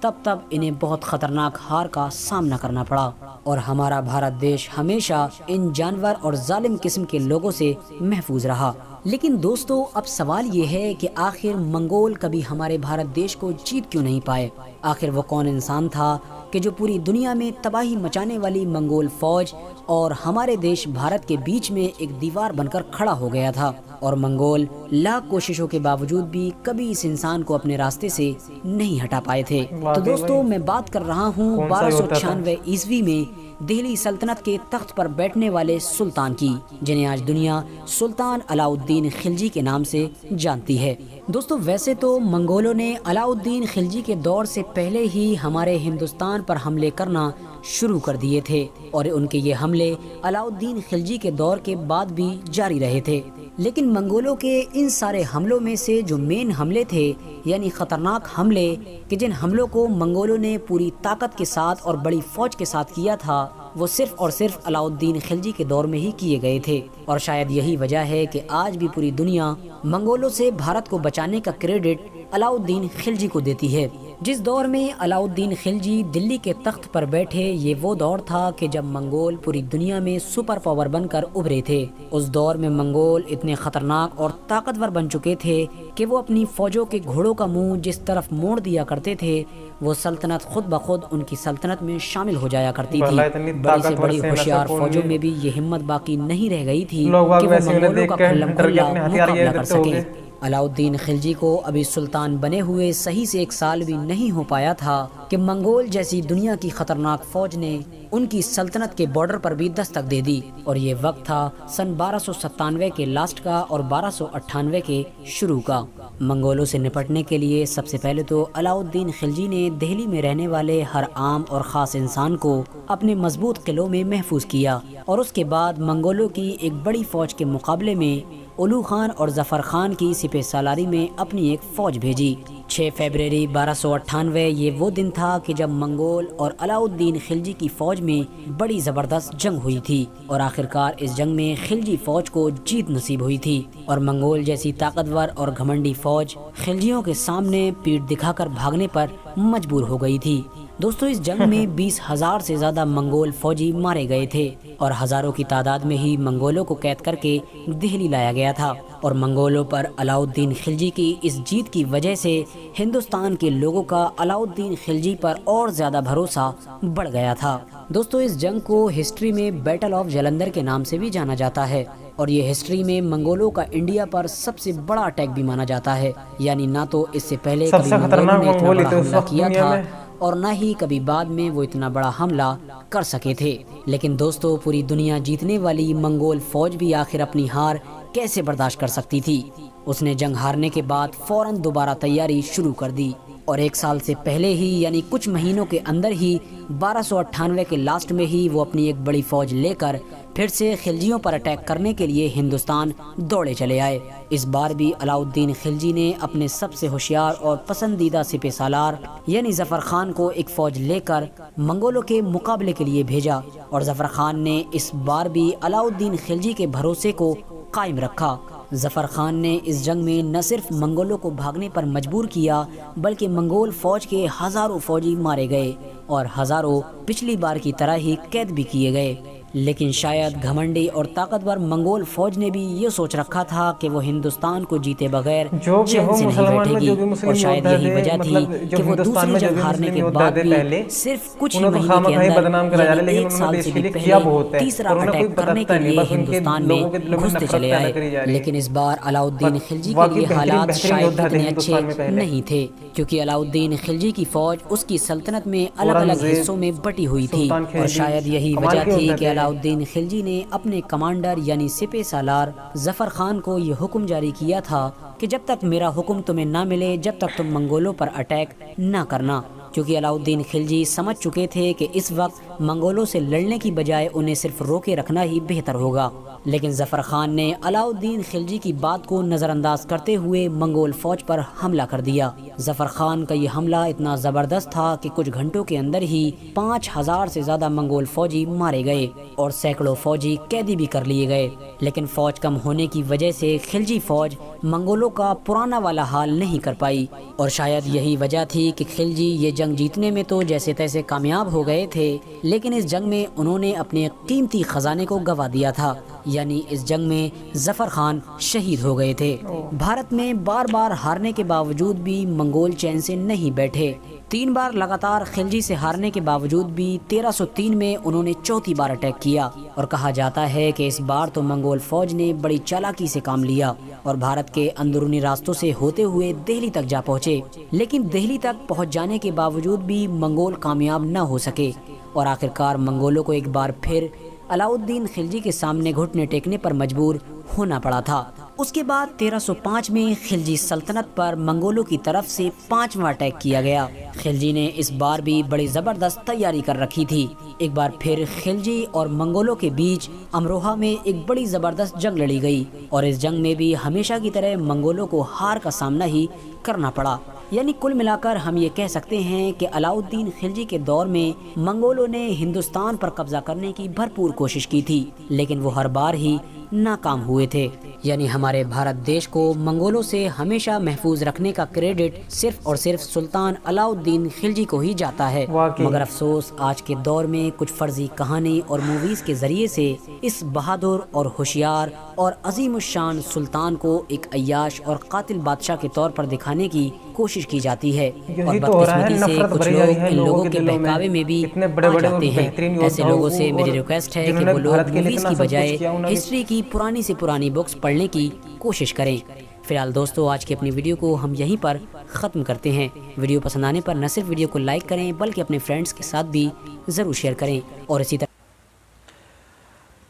تب انہیں بہت خطرناک ہار کا سامنا کرنا پڑا، اور ہمارا بھارت دیش ہمیشہ ان جانور اور ظالم قسم کے لوگوں سے محفوظ رہا۔ لیکن دوستو، اب سوال یہ ہے کہ آخر منگول کبھی ہمارے بھارت دیش کو جیت کیوں نہیں پائے؟ آخر وہ کون انسان تھا کہ جو پوری دنیا میں تباہی مچانے والی منگول فوج اور ہمارے دیش بھارت کے بیچ میں ایک دیوار بن کر کھڑا ہو گیا تھا، اور منگول لاکھ کوششوں کے باوجود بھی کبھی اس انسان کو اپنے راستے سے نہیں ہٹا پائے تھے؟ تو دوستو، میں بات کر رہا ہوں 1296 عیسوی میں دہلی سلطنت کے تخت پر بیٹھنے والے سلطان کی، جنہیں آج دنیا سلطان علاء الدین خلجی کے نام سے جانتی ہے۔ دوستو، ویسے تو منگولوں نے علاء الدین خلجی کے دور سے پہلے ہی ہمارے ہندوستان پر حملے کرنا شروع کر دیے تھے، اور ان کے یہ حملے علاء الدین خلجی کے دور کے بعد بھی جاری رہے تھے۔ لیکن منگولوں کے ان سارے حملوں میں سے جو مین حملے تھے، یعنی خطرناک حملے، کہ جن حملوں کو منگولوں نے پوری طاقت کے ساتھ اور بڑی فوج کے ساتھ کیا تھا، وہ صرف اور صرف علاء الدین خلجی کے دور میں ہی کیے گئے تھے۔ اور شاید یہی وجہ ہے کہ آج بھی پوری دنیا منگولوں سے بھارت کو بچانے کا کریڈٹ علاء الدین خلجی کو دیتی ہے۔ جس دور میں علاء الدین خلجی دلی کے تخت پر بیٹھے، یہ وہ دور تھا کہ جب منگول پوری دنیا میں سپر پاور بن کر ابھرے تھے۔ اس دور میں منگول اتنے خطرناک اور طاقتور بن چکے تھے کہ وہ اپنی فوجوں کے گھوڑوں کا منہ جس طرف موڑ دیا کرتے تھے، وہ سلطنت خود بخود ان کی سلطنت میں شامل ہو جایا کرتی تھی۔ بڑی سے بڑی ہوشیار فوجوں میں بھی یہ ہمت باقی نہیں رہ گئی تھی کہ وہ منگولوں کا کھلم کھلا مقابلہ کر سکیں۔ علاء الدین خلجی کو ابھی سلطان بنے ہوئے صحیح سے 1 سال بھی نہیں ہو پایا تھا کہ منگول جیسی دنیا کی خطرناک فوج نے ان کی سلطنت کے بارڈر پر بھی دستک دے دی، اور یہ وقت تھا سن 1297 کے لاسٹ کا اور 1298 کے شروع کا۔ منگولوں سے نپٹنے کے لیے سب سے پہلے تو علاء الدین خلجی نے دہلی میں رہنے والے ہر عام اور خاص انسان کو اپنے مضبوط قلعوں میں محفوظ کیا، اور اس کے بعد منگولوں کی ایک بڑی فوج کے مقابلے میں اولو خان اور ظفر خان کی سپہ سالاری میں اپنی ایک فوج بھیجی۔ 6 فروری 1298 یہ وہ دن تھا کہ جب منگول اور علاء الدین خلجی کی فوج میں بڑی زبردست جنگ ہوئی تھی، اور آخرکار اس جنگ میں خلجی فوج کو جیت نصیب ہوئی تھی، اور منگول جیسی طاقتور اور گھمنڈی فوج خلجیوں کے سامنے پیٹھ دکھا کر بھاگنے پر مجبور ہو گئی تھی۔ دوستو، اس جنگ میں 20,000 سے زیادہ منگول فوجی مارے گئے تھے، اور ہزاروں کی تعداد میں ہی منگولوں کو قید کر کے دہلی لایا گیا تھا، اور منگولوں پر علاء الدین خلجی کی اس جیت کی وجہ سے ہندوستان کے لوگوں کا علاء الدین خلجی پر اور زیادہ بھروسہ بڑھ گیا تھا۔ دوستو، اس جنگ کو ہسٹری میں بیٹل آف جلندر کے نام سے بھی جانا جاتا ہے، اور یہ ہسٹری میں منگولوں کا انڈیا پر سب سے بڑا اٹیک بھی مانا جاتا ہے، یعنی نہ تو اس سے پہلے کبھی منگولوں نے اتنا بڑا حملہ کیا تھا، اور نہ ہی کبھی بعد میں وہ اتنا بڑا حملہ کر سکے تھے۔ لیکن دوستو، پوری دنیا جیتنے والی منگول فوج بھی آخر اپنی ہار کیسے برداشت کر سکتی تھی؟ اس نے جنگ ہارنے کے بعد فوراً دوبارہ تیاری شروع کر دی، اور 1 سال سے پہلے ہی یعنی کچھ مہینوں کے اندر ہی 1298 کے لاسٹ میں ہی وہ اپنی ایک بڑی فوج لے کر پھر سے خلجیوں پر اٹیک کرنے کے لیے ہندوستان دوڑے چلے آئے۔ اس بار بھی علاء الدین خلجی نے اپنے سب سے ہوشیار اور پسندیدہ سپہ سالار یعنی ظفر خان کو ایک فوج لے کر منگولوں کے مقابلے کے لیے بھیجا، اور ظفر خان نے اس بار بھی علاء الدین خلجی کے بھروسے کو قائم رکھا۔ ظفر خان نے اس جنگ میں نہ صرف منگولوں کو بھاگنے پر مجبور کیا، بلکہ منگول فوج کے ہزاروں فوجی مارے گئے، اور ہزاروں پچھلی بار کی طرح ہی قید بھی کیے گئے۔ لیکن شاید گھمنڈی اور طاقتور منگول فوج نے بھی یہ سوچ رکھا تھا کہ وہ ہندوستان کو جیتے بغیر چین سے نہیں بیٹھے گی، اور شاید یہی وجہ تھی کہ وہ دوسری جنگ ہارنے کے بعد بھی صرف کچھ ہی مہینے کے اندر یعنی 1 سال سے بھی پہلے تیسرا اٹیک کرنے کے لیے ہندوستان میں گھستے چلے آئے۔ لیکن اس بار علاء الدین خلجی کے لیے حالات شاید اتنے اچھے نہیں تھے، کیونکہ علاء الدین خلجی کی فوج اس کی سلطنت میں الگ الگ حصوں میں بٹی ہوئی تھی، اور شاید یہی وجہ تھی کہ علاء الدین خلجی نے اپنے کمانڈر یعنی سپہ سالار ظفر خان کو یہ حکم جاری کیا تھا کہ جب تک میرا حکم تمہیں نہ ملے جب تک تم منگولوں پر اٹیک نہ کرنا، کیونکہ علاء الدین خلجی سمجھ چکے تھے کہ اس وقت منگولوں سے لڑنے کی بجائے انہیں صرف روکے رکھنا ہی بہتر ہوگا، لیکن ظفر خان نے علاؤالدین خلجی کی بات کو نظر انداز کرتے ہوئے منگول فوج پر حملہ کر دیا۔ ظفر خان کا یہ حملہ اتنا زبردست تھا کہ کچھ گھنٹوں کے اندر ہی 5000 سے زیادہ منگول فوجی مارے گئے اور سینکڑوں فوجی قیدی بھی کر لیے گئے، لیکن فوج کم ہونے کی وجہ سے خلجی فوج منگولوں کا پرانا والا حال نہیں کر پائی، اور شاید یہی وجہ تھی کہ خلجی یہ جنگ جیتنے میں تو جیسے تیسے کامیاب ہو گئے تھے، لیکن اس جنگ میں انہوں نے اپنے قیمتی خزانے کو گنوا دیا تھا، یعنی اس جنگ میں ظفر خان شہید ہو گئے تھے۔ بھارت میں بار بار ہارنے کے باوجود بھی منگول چین سے نہیں بیٹھے۔ 3 بار لگاتار خلجی سے ہارنے کے باوجود بھی 1303 میں انہوں نے چوتھی بار اٹیک کیا، اور کہا جاتا ہے کہ اس بار تو منگول فوج نے بڑی چالاکی سے کام لیا اور بھارت کے اندرونی راستوں سے ہوتے ہوئے دہلی تک جا پہنچے، لیکن دہلی تک پہنچ جانے کے باوجود بھی منگول کامیاب نہ ہو سکے، اور آخرکار منگولوں کو ایک بار پھر علاؤالدین خلجی کے سامنے گھٹنے ٹیکنے پر مجبور ہونا پڑا تھا۔ اس کے بعد 1305 میں خلجی سلطنت پر منگولوں کی طرف سے 5واں اٹیک کیا گیا۔ خلجی نے اس بار بھی بڑی زبردست تیاری کر رکھی تھی۔ ایک بار پھر خلجی اور منگولوں کے بیچ امروہہ میں ایک بڑی زبردست جنگ لڑی گئی، اور اس جنگ میں بھی ہمیشہ کی طرح منگولوں کو ہار کا سامنا ہی کرنا پڑا۔ یعنی کل ملا کر ہم یہ کہہ سکتے ہیں کہ علاؤالدین خلجی کے دور میں منگولوں نے ہندوستان پر قبضہ کرنے کی بھرپور کوشش کی تھی، لیکن وہ ہر بار ہی ناکام ہوئے تھے۔ یعنی ہمارے بھارت دیش کو منگولوں سے ہمیشہ محفوظ رکھنے کا کریڈٹ صرف اور صرف سلطان علاؤالدین خلجی کو ہی جاتا ہے، مگر افسوس آج کے دور میں کچھ فرضی کہانی اور موویز کے ذریعے سے اس بہادر اور ہوشیار اور عظیم الشان سلطان کو ایک عیاش اور قاتل بادشاہ کے طور پر دکھانے کی کوشش کی جاتی ہے، اور بدقسمتی سے کچھ لوگ ان لوگوں کے بہکاوے میں بھی آ جاتے ہیں۔ ایسے لوگوں سے میری ریکویسٹ ہے کہ وہ لوگ موویز کی بجائے ہسٹری کی پرانی سے پرانی بکس پڑھنے کی کوشش کریں۔ فی الحال دوستو، آج کی اپنی ویڈیو کو ہم یہیں پر ختم کرتے ہیں۔ ویڈیو پسند آنے پر نہ صرف ویڈیو کو لائک کریں بلکہ اپنے فرینڈز کے ساتھ بھی ضرور شیئر کریں، اور اسی طرح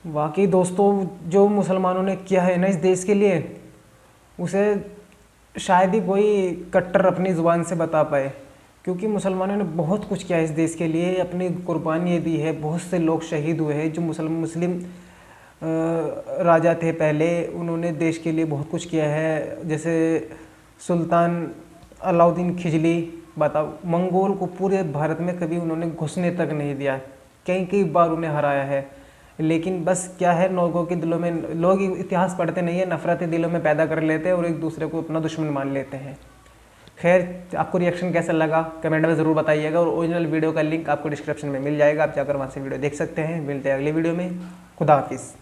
واقعی دوستو جو مسلمانوں نے کیا ہے نا اس دیش کے لیے، اسے شاید ہی کوئی کٹر اپنی زبان سے بتا پائے، کیونکہ مسلمانوں نے بہت کچھ کیا اس دیش کے لیے، اپنی قربانیاں دی ہے، بہت سے لوگ شہید ہوئے ہیں۔ جو مسلم راجا تھے پہلے، انہوں نے دیش کے لیے بہت کچھ کیا ہے، جیسے سلطان علاؤالدین خلجی، بتاؤ منگول کو پورے بھارت میں کبھی انہوں نے گھسنے تک نہیں دیا، کئی بار انہیں ہرایا ہے، لیکن بس کیا ہے لوگوں کے دلوں میں، لوگ اتہاس پڑھتے نہیں ہیں، نفرتیں دلوں میں پیدا کر لیتے ہیں اور ایک دوسرے کو اپنا دشمن مان لیتے ہیں۔ خیر، آپ کو ریئیکشن کیسا لگا کمنٹ میں ضرور بتائیے گا، اور اوریجنل ویڈیو کا لنک آپ کو ڈسکرپشن میں مل جائے گا، آپ جا کر وہاں سے ویڈیو دیکھ سکتے ہیں۔ ملتے ہیں اگلی ویڈیو میں، خدا حافظ۔